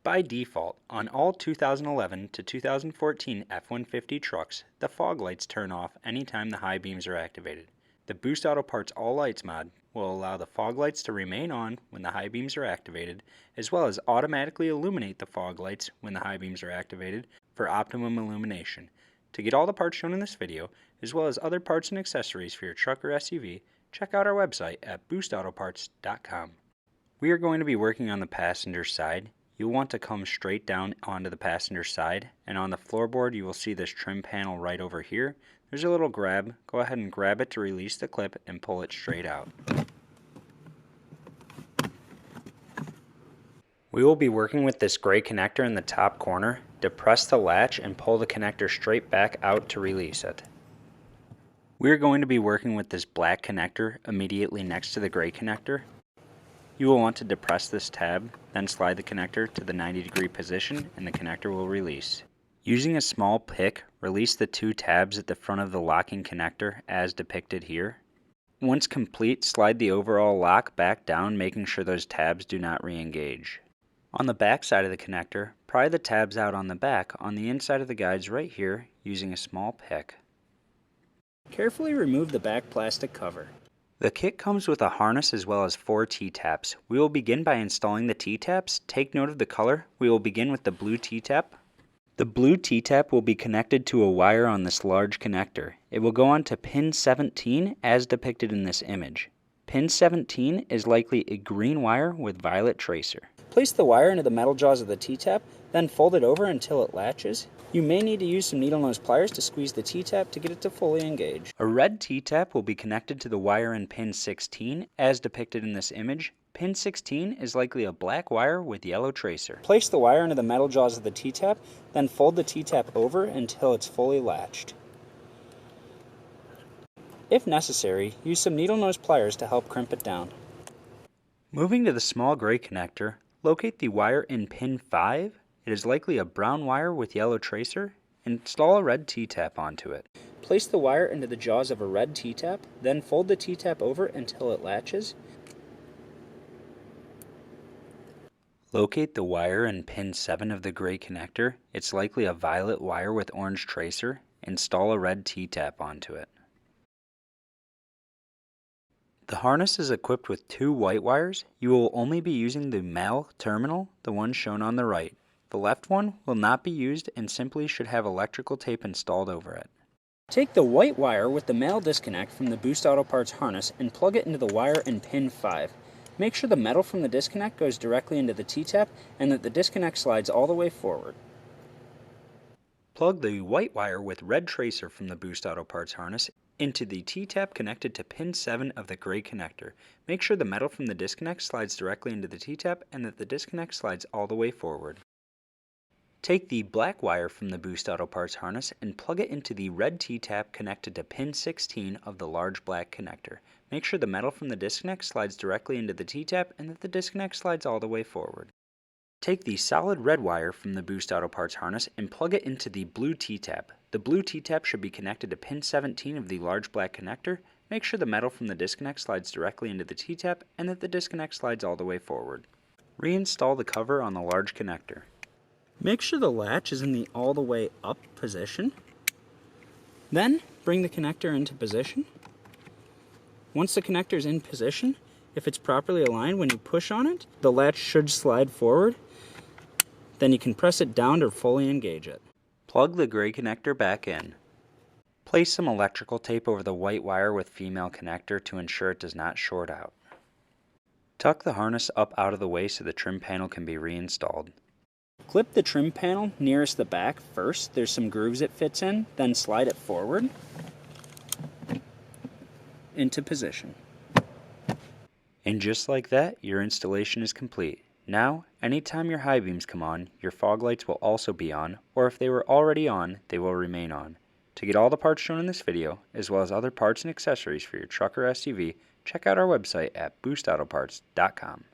By default, on all 2011 to 2014 F-150 trucks, the fog lights turn off anytime the high beams are activated. The Boost Auto Parts All Lights mod will allow the fog lights to remain on when the high beams are activated, as well as automatically illuminate the fog lights when the high beams are activated for optimum illumination. To get all the parts shown in this video, as well as other parts and accessories for your truck or SUV, check out our website at boostautoparts.com. We are going to be working on the passenger side. You'll want to come straight down onto the passenger side, and on the floorboard you will see this trim panel right over here. There's a little grab. Go ahead and grab it to release the clip and pull it straight out. We will be working with this gray connector in the top corner. Depress the latch and pull the connector straight back out to release it. We are going to be working with this black connector immediately next to the gray connector. You will want to depress this tab, then slide the connector to the 90-degree position and the connector will release. Using a small pick, release the two tabs at the front of the locking connector as depicted here. Once complete, slide the overall lock back down, making sure those tabs do not re-engage. On the back side of the connector, pry the tabs out on the back on the inside of the guides right here using a small pick. Carefully remove the back plastic cover. The kit comes with a harness as well as 4 T-taps. We will begin by installing the T-taps. Take note of the color. We will begin with the blue T-tap. The blue T-tap will be connected to a wire on this large connector. It will go on to pin 17 as depicted in this image. Pin 17 is likely a green wire with violet tracer. Place the wire into the metal jaws of the T-tap, then fold it over until it latches. You may need to use some needle nose pliers to squeeze the T-tap to get it to fully engage. A red T-tap will be connected to the wire in pin 16 as depicted in this image. Pin 16 is likely a black wire with yellow tracer. Place the wire into the metal jaws of the T-tap, then fold the T-tap over until it's fully latched. If necessary, use some needle nose pliers to help crimp it down. Moving to the small gray connector, locate the wire in pin 5. It is likely a brown wire with yellow tracer. Install a red T-tap onto it. Place the wire into the jaws of a red T-tap, then fold the T-tap over until it latches. Locate the wire in pin 7 of the gray connector. It's likely a violet wire with orange tracer. Install a red T-tap onto it. The harness is equipped with 2 white wires. You will only be using the male terminal, the one shown on the right. The left one will not be used and simply should have electrical tape installed over it. Take the white wire with the male disconnect from the Boost Auto Parts harness and plug it into the wire in pin 5. Make sure the metal from the disconnect goes directly into the T-tap and that the disconnect slides all the way forward. Plug the white wire with red tracer from the Boost Auto Parts harness into the T-tap connected to pin 7 of the gray connector. Make sure the metal from the disconnect slides directly into the T-tap and that the disconnect slides all the way forward. Take the black wire from the Boost Auto Parts harness and plug it into the red T-tap connected to pin 16 of the large black connector. Make sure the metal from the disconnect slides directly into the T-tap and that the disconnect slides all the way forward. Take the solid red wire from the Boost Auto Parts harness and plug it into the blue T-tap. The blue T-tap should be connected to pin 17 of the large black connector. Make sure the metal from the disconnect slides directly into the T-tap and that the disconnect slides all the way forward. Reinstall the cover on the large connector. Make sure the latch is in the all the way up position. Then bring the connector into position. Once the connector is in position, if it's properly aligned, when you push on it, the latch should slide forward. Then you can press it down to fully engage it. Plug the gray connector back in. Place some electrical tape over the white wire with female connector to ensure it does not short out. Tuck the harness up out of the way so the trim panel can be reinstalled. Clip the trim panel nearest the back first. There's some grooves it fits in, then slide it forward into position. And just like that, your installation is complete. Now, anytime your high beams come on, your fog lights will also be on, or if they were already on, they will remain on. To get all the parts shown in this video, as well as other parts and accessories for your truck or SUV, check out our website at boostautoparts.com.